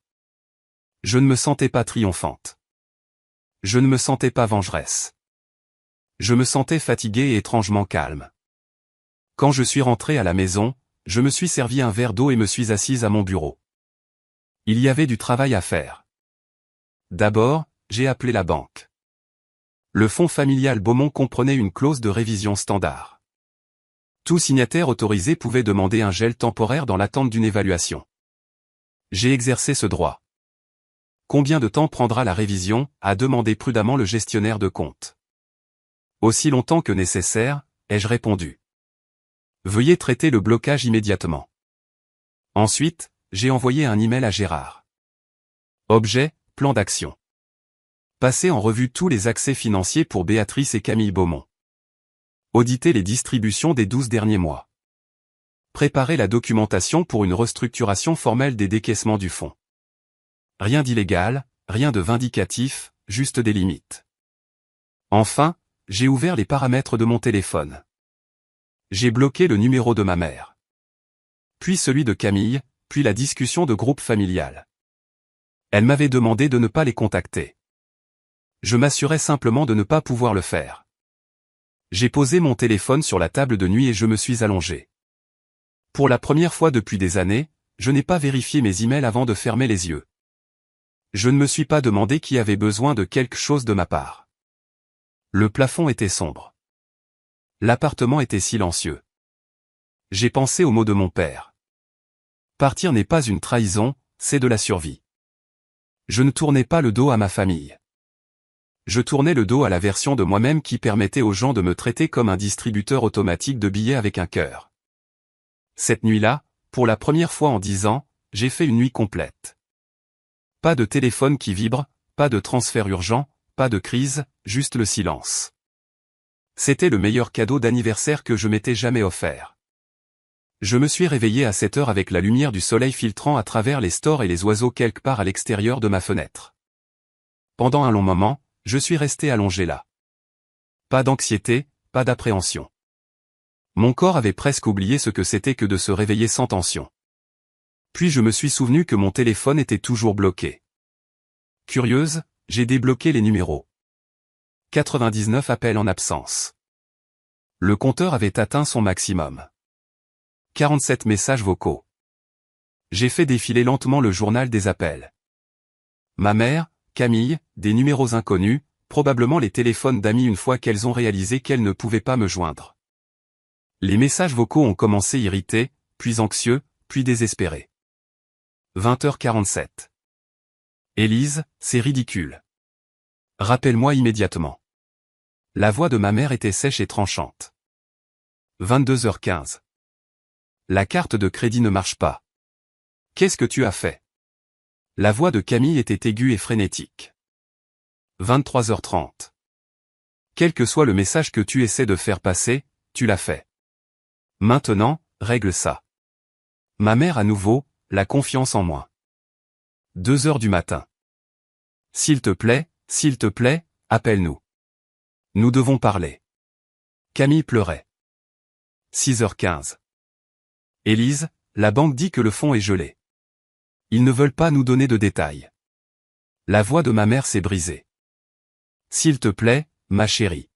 Je ne me sentais pas triomphante. Je ne me sentais pas vengeresse. Je me sentais fatigué et étrangement calme. Quand je suis rentré à la maison, je me suis servi un verre d'eau et me suis assise à mon bureau. Il y avait du travail à faire. D'abord, j'ai appelé la banque. Le fonds familial Beaumont comprenait une clause de révision standard. Tout signataire autorisé pouvait demander un gel temporaire dans l'attente d'une évaluation. J'ai exercé ce droit. Combien de temps prendra la révision, a demandé prudemment le gestionnaire de compte. Aussi longtemps que nécessaire, ai-je répondu. Veuillez traiter le blocage immédiatement. Ensuite, j'ai envoyé un email à Gérard. Objet, plan d'action. Passer en revue tous les accès financiers pour Béatrice et Camille Beaumont. Auditer les distributions des 12 derniers mois. Préparer la documentation pour une restructuration formelle des décaissements du fonds. Rien d'illégal, rien de vindicatif, juste des limites. Enfin, j'ai ouvert les paramètres de mon téléphone. J'ai bloqué le numéro de ma mère. Puis celui de Camille, puis la discussion de groupe familial. Elle m'avait demandé de ne pas les contacter. Je m'assurais simplement de ne pas pouvoir le faire. J'ai posé mon téléphone sur la table de nuit et je me suis allongé. Pour la première fois depuis des années, je n'ai pas vérifié mes emails avant de fermer les yeux. Je ne me suis pas demandé qui avait besoin de quelque chose de ma part. Le plafond était sombre. L'appartement était silencieux. J'ai pensé aux mots de mon père. Partir n'est pas une trahison, c'est de la survie. Je ne tournais pas le dos à ma famille. Je tournais le dos à la version de moi-même qui permettait aux gens de me traiter comme un distributeur automatique de billets avec un cœur. Cette nuit-là, pour la première fois en 10 ans, j'ai fait une nuit complète. Pas de téléphone qui vibre, pas de transfert urgent, pas de crise, juste le silence. C'était le meilleur cadeau d'anniversaire que je m'étais jamais offert. Je me suis réveillé à 7 heures avec la lumière du soleil filtrant à travers les stores et les oiseaux quelque part à l'extérieur de ma fenêtre. Pendant un long moment, je suis resté allongé là. Pas d'anxiété, pas d'appréhension. Mon corps avait presque oublié ce que c'était que de se réveiller sans tension. Puis je me suis souvenu que mon téléphone était toujours bloqué. Curieuse, j'ai débloqué les numéros. 99 appels en absence. Le compteur avait atteint son maximum. 47 messages vocaux. J'ai fait défiler lentement le journal des appels. Ma mère, Camille, des numéros inconnus, probablement les téléphones d'amis une fois qu'elles ont réalisé qu'elles ne pouvaient pas me joindre. Les messages vocaux ont commencé irrités, puis anxieux, puis désespérés. 20h47. Élise, c'est ridicule. Rappelle-moi immédiatement. La voix de ma mère était sèche et tranchante. 22h15. La carte de crédit ne marche pas. Qu'est-ce que tu as fait? La voix de Camille était aiguë et frénétique. 23h30. Quel que soit le message que tu essaies de faire passer, tu l'as fait. Maintenant, règle ça. Ma mère à nouveau, la confiance en moi. 2h du matin. S'il te plaît, appelle-nous. Nous devons parler. Camille pleurait. 6h15. Élise, la banque dit que le fonds est gelé. Ils ne veulent pas nous donner de détails. La voix de ma mère s'est brisée. S'il te plaît, ma chérie.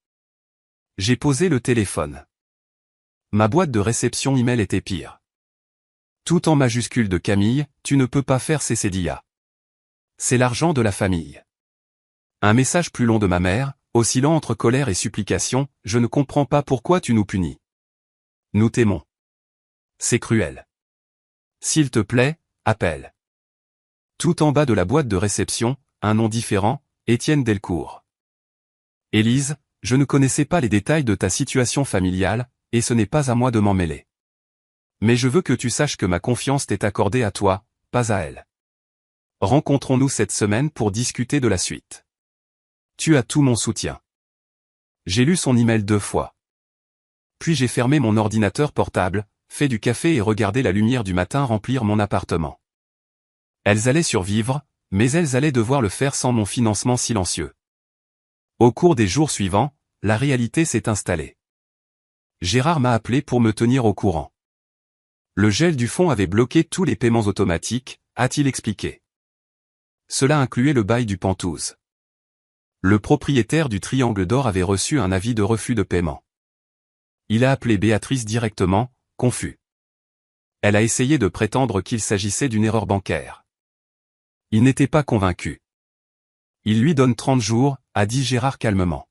J'ai posé le téléphone. Ma boîte de réception email était pire. Tout en majuscule de Camille, tu ne peux pas faire cesser d'IA. C'est l'argent de la famille. Un message plus long de ma mère, oscillant entre colère et supplication, je ne comprends pas pourquoi tu nous punis. Nous t'aimons. C'est cruel. S'il te plaît, appelle. Tout en bas de la boîte de réception, un nom différent, Étienne Delcourt. Élise, je ne connaissais pas les détails de ta situation familiale, et ce n'est pas à moi de m'en mêler. Mais je veux que tu saches que ma confiance t'est accordée à toi, pas à elle. Rencontrons-nous cette semaine pour discuter de la suite. Tu as tout mon soutien. J'ai lu son email 2 fois. Puis j'ai fermé mon ordinateur portable, fait du café et regardé la lumière du matin remplir mon appartement. Elles allaient survivre, mais elles allaient devoir le faire sans mon financement silencieux. Au cours des jours suivants, la réalité s'est installée. Gérard m'a appelé pour me tenir au courant. Le gel du fonds avait bloqué tous les paiements automatiques, a-t-il expliqué. Cela incluait le bail du Penthouse. Le propriétaire du Triangle d'Or avait reçu un avis de refus de paiement. Il a appelé Béatrice directement, confus. Elle a essayé de prétendre qu'il s'agissait d'une erreur bancaire. Il n'était pas convaincu. Il lui donne 30 jours, a dit Gérard calmement.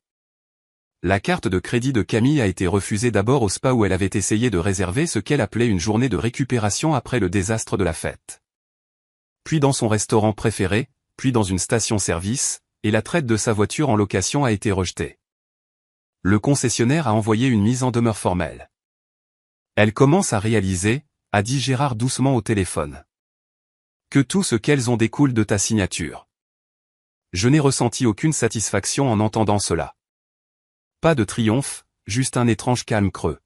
La carte de crédit de Camille a été refusée d'abord au spa où elle avait essayé de réserver ce qu'elle appelait une journée de récupération après le désastre de la fête. Puis dans son restaurant préféré, puis dans une station-service, et la traite de sa voiture en location a été rejetée. Le concessionnaire a envoyé une mise en demeure formelle. Elle commence à réaliser, a dit Gérard doucement au téléphone, que tout ce qu'elles ont découle de ta signature. Je n'ai ressenti aucune satisfaction en entendant cela. Pas de triomphe, juste un étrange calme creux.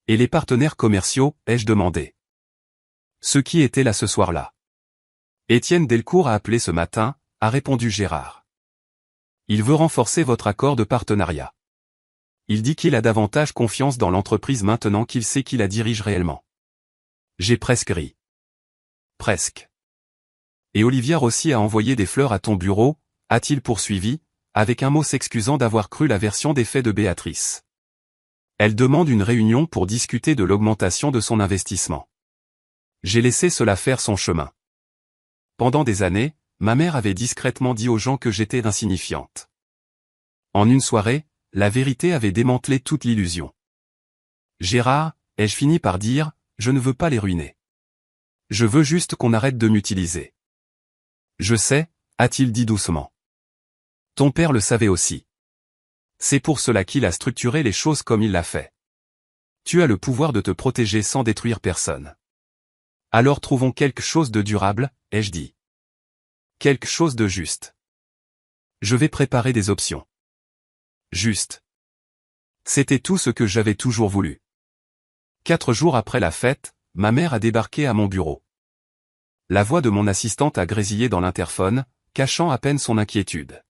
Et les partenaires commerciaux, ai-je demandé. Ceux qui étaient là ce soir-là. Étienne Delcourt a appelé ce matin, a répondu Gérard. Il veut renforcer votre accord de partenariat. Il dit qu'il a davantage confiance dans l'entreprise maintenant qu'il sait qui la dirige réellement. J'ai presque ri. Presque. Et Olivia Rossi a envoyé des fleurs à ton bureau, a-t-il poursuivi, avec un mot s'excusant d'avoir cru la version des faits de Béatrice. Elle demande une réunion pour discuter de l'augmentation de son investissement. J'ai laissé cela faire son chemin. Pendant des années, ma mère avait discrètement dit aux gens que j'étais insignifiante. En une soirée, la vérité avait démantelé toute l'illusion. Gérard, ai-je fini par dire, je ne veux pas les ruiner. Je veux juste qu'on arrête de m'utiliser. Je sais, a-t-il dit doucement. Ton père le savait aussi. C'est pour cela qu'il a structuré les choses comme il l'a fait. Tu as le pouvoir de te protéger sans détruire personne. Alors trouvons quelque chose de durable, ai-je dit. Quelque chose de juste. Je vais préparer des options. Juste. C'était tout ce que j'avais toujours voulu. 4 jours après la fête, ma mère a débarqué à mon bureau. La voix de mon assistante a grésillé dans l'interphone, cachant à peine son inquiétude.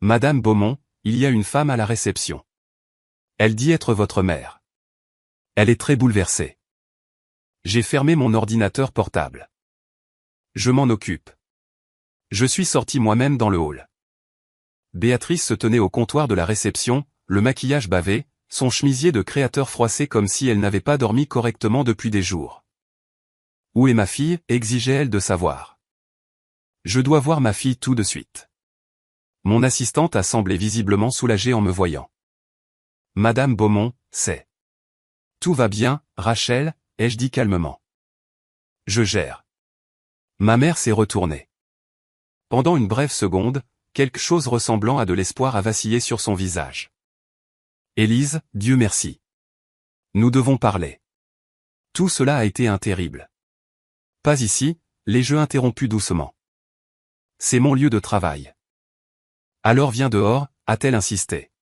Madame Beaumont, il y a une femme à la réception. Elle dit être votre mère. Elle est très bouleversée. J'ai fermé mon ordinateur portable. Je m'en occupe. Je suis sorti moi-même dans le hall. Béatrice se tenait au comptoir de la réception, le maquillage bavé, son chemisier de créateur froissé comme si elle n'avait pas dormi correctement depuis des jours. Où est ma fille, exigeait-elle de savoir. Je dois voir ma fille tout de suite. Mon assistante a semblé visiblement soulagée en me voyant. Madame Beaumont, c'est. Tout va bien, Rachel, ai-je dit calmement. Je gère. Ma mère s'est retournée. Pendant une brève seconde, quelque chose ressemblant à de l'espoir a vacillé sur son visage. Élise, Dieu merci. Nous devons parler. Tout cela a été terrible. Pas ici, les jeux interrompus doucement. C'est mon lieu de travail. Alors viens dehors, a-t-elle insisté.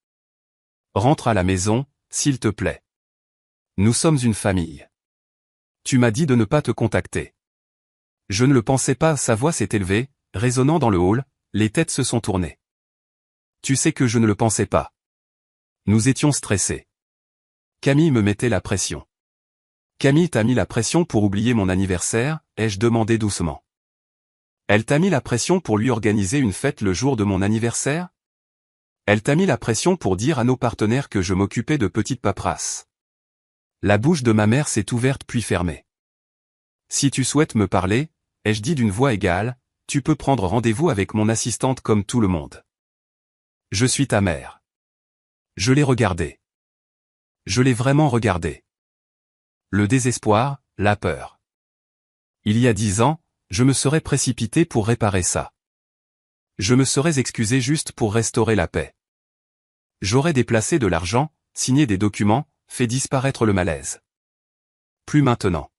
Rentre à la maison, s'il te plaît. Nous sommes une famille. Tu m'as dit de ne pas te contacter. Je ne le pensais pas, sa voix s'est élevée, résonnant dans le hall, les têtes se sont tournées. Tu sais que je ne le pensais pas. Nous étions stressés. Camille me mettait la pression. Camille t'a mis la pression pour oublier mon anniversaire, ai-je demandé doucement. Elle t'a mis la pression pour lui organiser une fête le jour de mon anniversaire? Elle t'a mis la pression pour dire à nos partenaires que je m'occupais de petites paperasses. La bouche de ma mère s'est ouverte puis fermée. Si tu souhaites me parler, ai-je dit d'une voix égale, tu peux prendre rendez-vous avec mon assistante comme tout le monde. Je suis ta mère. Je l'ai regardée. Je l'ai vraiment regardée. Le désespoir, la peur. Il y a 10 ans, je me serais précipité pour réparer ça. Je me serais excusé juste pour restaurer la paix. J'aurais déplacé de l'argent, signé des documents, fait disparaître le malaise. Plus maintenant.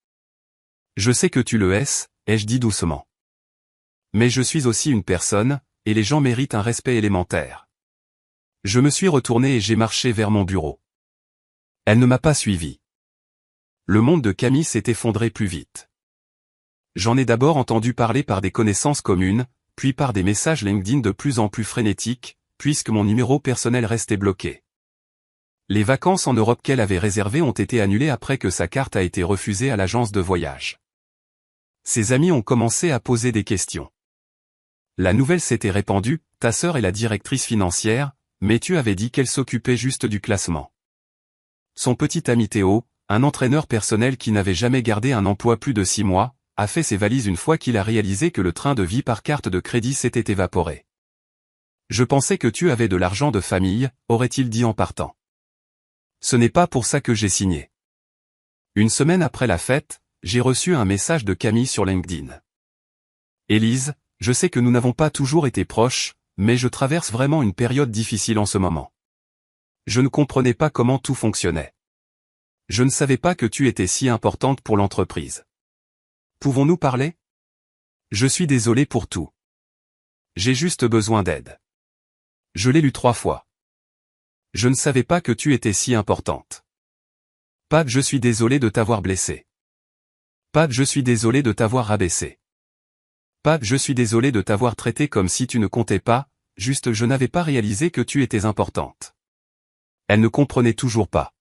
Je sais que tu le hais, ai-je dit doucement. Mais je suis aussi une personne, et les gens méritent un respect élémentaire. Je me suis retourné et j'ai marché vers mon bureau. Elle ne m'a pas suivi. Le monde de Camille s'est effondré plus vite. J'en ai d'abord entendu parler par des connaissances communes, puis par des messages LinkedIn de plus en plus frénétiques, puisque mon numéro personnel restait bloqué. Les vacances en Europe qu'elle avait réservées ont été annulées après que sa carte a été refusée à l'agence de voyage. Ses amis ont commencé à poser des questions. La nouvelle s'était répandue, ta sœur est la directrice financière, mais tu avais dit qu'elle s'occupait juste du classement. Son petit ami Théo, un entraîneur personnel qui n'avait jamais gardé un emploi plus de 6 mois, a fait ses valises une fois qu'il a réalisé que le train de vie par carte de crédit s'était évaporé. Je pensais que tu avais de l'argent de famille, aurait-il dit en partant. Ce n'est pas pour ça que j'ai signé. Une semaine après la fête, j'ai reçu un message de Camille sur LinkedIn. Élise, je sais que nous n'avons pas toujours été proches, mais je traverse vraiment une période difficile en ce moment. Je ne comprenais pas comment tout fonctionnait. Je ne savais pas que tu étais si importante pour l'entreprise. Pouvons-nous parler? Je suis désolé pour tout. J'ai juste besoin d'aide. Je l'ai lu 3 fois. Je ne savais pas que tu étais si importante. Pat, je suis désolé de t'avoir blessé. Pat, je suis désolé de t'avoir rabaissé. Pat, je suis désolé de t'avoir traité comme si tu ne comptais pas, juste je n'avais pas réalisé que tu étais importante. Elle ne comprenait toujours pas.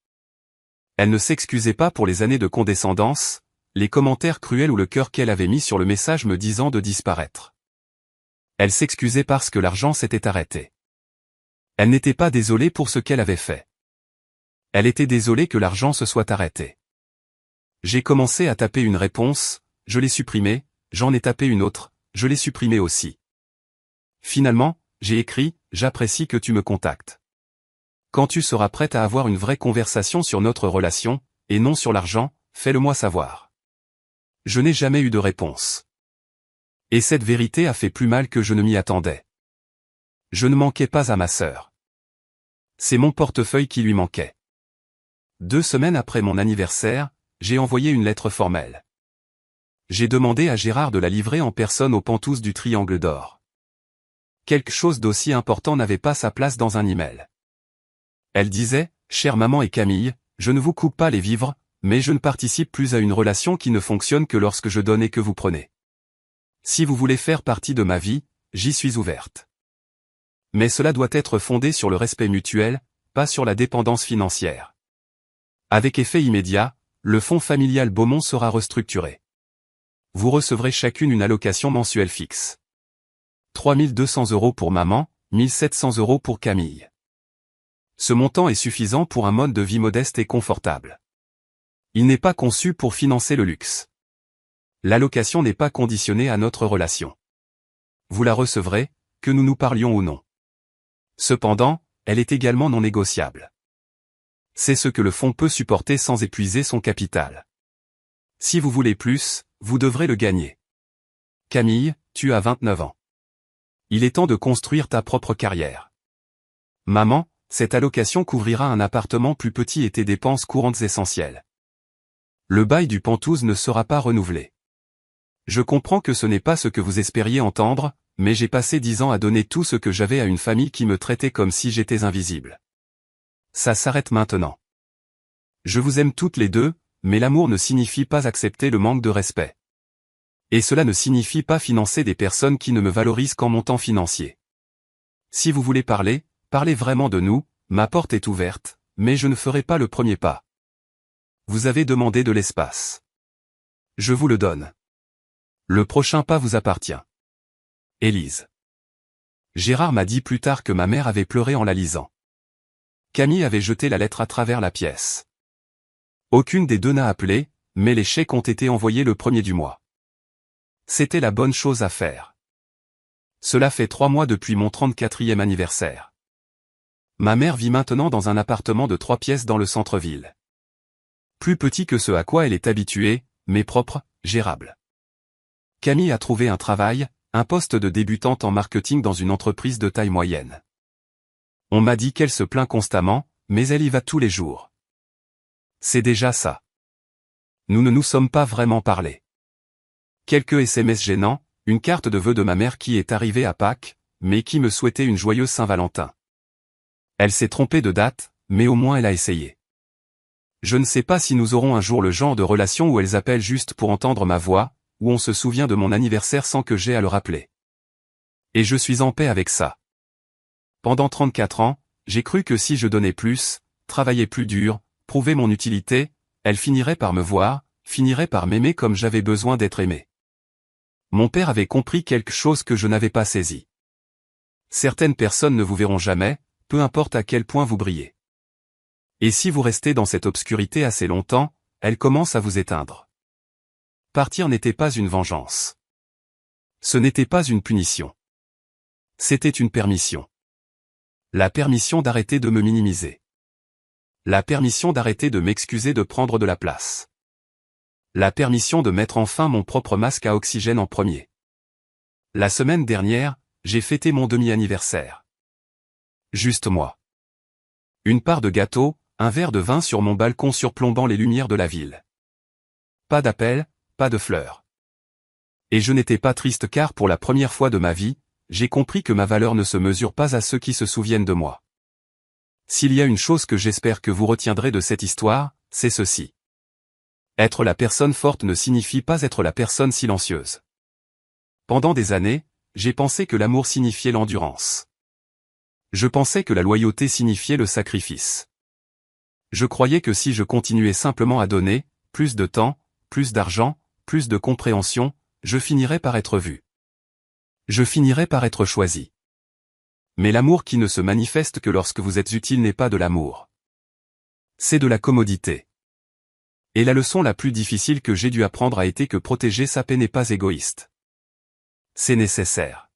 Elle ne s'excusait pas pour les années de condescendance, les commentaires cruels ou le cœur qu'elle avait mis sur le message me disant de disparaître. Elle s'excusait parce que l'argent s'était arrêté. Elle n'était pas désolée pour ce qu'elle avait fait. Elle était désolée que l'argent se soit arrêté. J'ai commencé à taper une réponse, je l'ai supprimée, j'en ai tapé une autre, je l'ai supprimée aussi. Finalement, j'ai écrit, j'apprécie que tu me contactes. Quand tu seras prête à avoir une vraie conversation sur notre relation, et non sur l'argent, fais-le-moi savoir. Je n'ai jamais eu de réponse. Et cette vérité a fait plus mal que je ne m'y attendais. Je ne manquais pas à ma sœur. C'est mon portefeuille qui lui manquait. 2 semaines après mon anniversaire, j'ai envoyé une lettre formelle. j'ai demandé à Gérard de la livrer en personne aux Pantous du Triangle d'Or. Quelque chose d'aussi important n'avait pas sa place dans un email. Elle disait, « Chère maman et Camille, je ne vous coupe pas les vivres, mais je ne participe plus à une relation qui ne fonctionne que lorsque je donne et que vous prenez. Si vous voulez faire partie de ma vie, j'y suis ouverte. Mais cela doit être fondé sur le respect mutuel, pas sur la dépendance financière. » Avec effet immédiat, le fonds familial Beaumont sera restructuré. Vous recevrez chacune une allocation mensuelle fixe. 3 200 € pour maman, 1 700 € pour Camille. Ce montant est suffisant pour un mode de vie modeste et confortable. Il n'est pas conçu pour financer le luxe. L'allocation n'est pas conditionnée à notre relation. Vous la recevrez, que nous nous parlions ou non. Cependant, elle est également non négociable. C'est ce que le fonds peut supporter sans épuiser son capital. Si vous voulez plus, vous devrez le gagner. Camille, tu as 29 ans. Il est temps de construire ta propre carrière. Maman, cette allocation couvrira un appartement plus petit et tes dépenses courantes essentielles. Le bail du Pantouze ne sera pas renouvelé. Je comprends que ce n'est pas ce que vous espériez entendre, mais j'ai passé 10 ans à donner tout ce que j'avais à une famille qui me traitait comme si j'étais invisible. Ça s'arrête maintenant. Je vous aime toutes les deux, mais l'amour ne signifie pas accepter le manque de respect. Et cela ne signifie pas financer des personnes qui ne me valorisent qu'en montant financier. Si vous voulez parler, parlez vraiment de nous, ma porte est ouverte, mais je ne ferai pas le premier pas. Vous avez demandé de l'espace. Je vous le donne. Le prochain pas vous appartient. Élise. Gérard m'a dit plus tard que ma mère avait pleuré en la lisant. Camille avait jeté la lettre à travers la pièce. Aucune des deux n'a appelé, mais les chèques ont été envoyés le 1er du mois. C'était la bonne chose à faire. Cela fait 3 mois depuis mon 34e anniversaire. Ma mère vit maintenant dans un appartement de 3 pièces dans le centre-ville. Plus petit que ce à quoi elle est habituée, mais propre, gérable. Camille a trouvé un travail, un poste de débutante en marketing dans une entreprise de taille moyenne. On m'a dit qu'elle se plaint constamment, mais elle y va tous les jours. C'est déjà ça. Nous ne nous sommes pas vraiment parlé. Quelques SMS gênants, une carte de vœux de ma mère qui est arrivée à Pâques, mais qui me souhaitait une joyeuse Saint-Valentin. Elle s'est trompée de date, mais au moins elle a essayé. Je ne sais pas si nous aurons un jour le genre de relation où elles appellent juste pour entendre ma voix, où on se souvient de mon anniversaire sans que j'aie à le rappeler. Et je suis en paix avec ça. Pendant 34 ans, j'ai cru que si je donnais plus, travaillais plus dur, prouvais mon utilité, elle finirait par me voir, finirait par m'aimer comme j'avais besoin d'être aimé. Mon père avait compris quelque chose que je n'avais pas saisi. Certaines personnes ne vous verront jamais, peu importe à quel point vous brillez. Et si vous restez dans cette obscurité assez longtemps, elle commence à vous éteindre. Partir n'était pas une vengeance. Ce n'était pas une punition. C'était une permission. La permission d'arrêter de me minimiser. La permission d'arrêter de m'excuser de prendre de la place. La permission de mettre enfin mon propre masque à oxygène en premier. La semaine dernière, j'ai fêté mon demi-anniversaire. Juste moi. Une part de gâteau, un verre de vin sur mon balcon surplombant les lumières de la ville. Pas d'appel, pas de fleurs. Et je n'étais pas triste car pour la première fois de ma vie, j'ai compris que ma valeur ne se mesure pas à ceux qui se souviennent de moi. S'il y a une chose que j'espère que vous retiendrez de cette histoire, c'est ceci. Être la personne forte ne signifie pas être la personne silencieuse. Pendant des années, j'ai pensé que l'amour signifiait l'endurance. Je pensais que la loyauté signifiait le sacrifice. Je croyais que si je continuais simplement à donner, plus de temps, plus d'argent, plus de compréhension, je finirais par être vu. Je finirais par être choisi. Mais l'amour qui ne se manifeste que lorsque vous êtes utile n'est pas de l'amour. C'est de la commodité. Et la leçon la plus difficile que j'ai dû apprendre a été que protéger sa paix n'est pas égoïste. C'est nécessaire.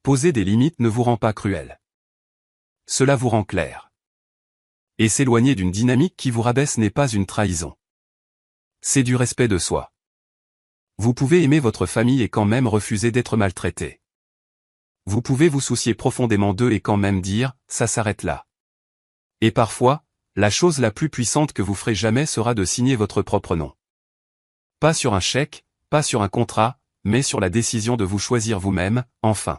Poser des limites ne vous rend pas cruel. Cela vous rend clair. Et s'éloigner d'une dynamique qui vous rabaisse n'est pas une trahison. C'est du respect de soi. Vous pouvez aimer votre famille et quand même refuser d'être maltraité. Vous pouvez vous soucier profondément d'eux et quand même dire, ça s'arrête là. Et parfois, la chose la plus puissante que vous ferez jamais sera de signer votre propre nom. Pas sur un chèque, Pas sur un contrat, mais sur la décision de vous choisir vous-même, enfin.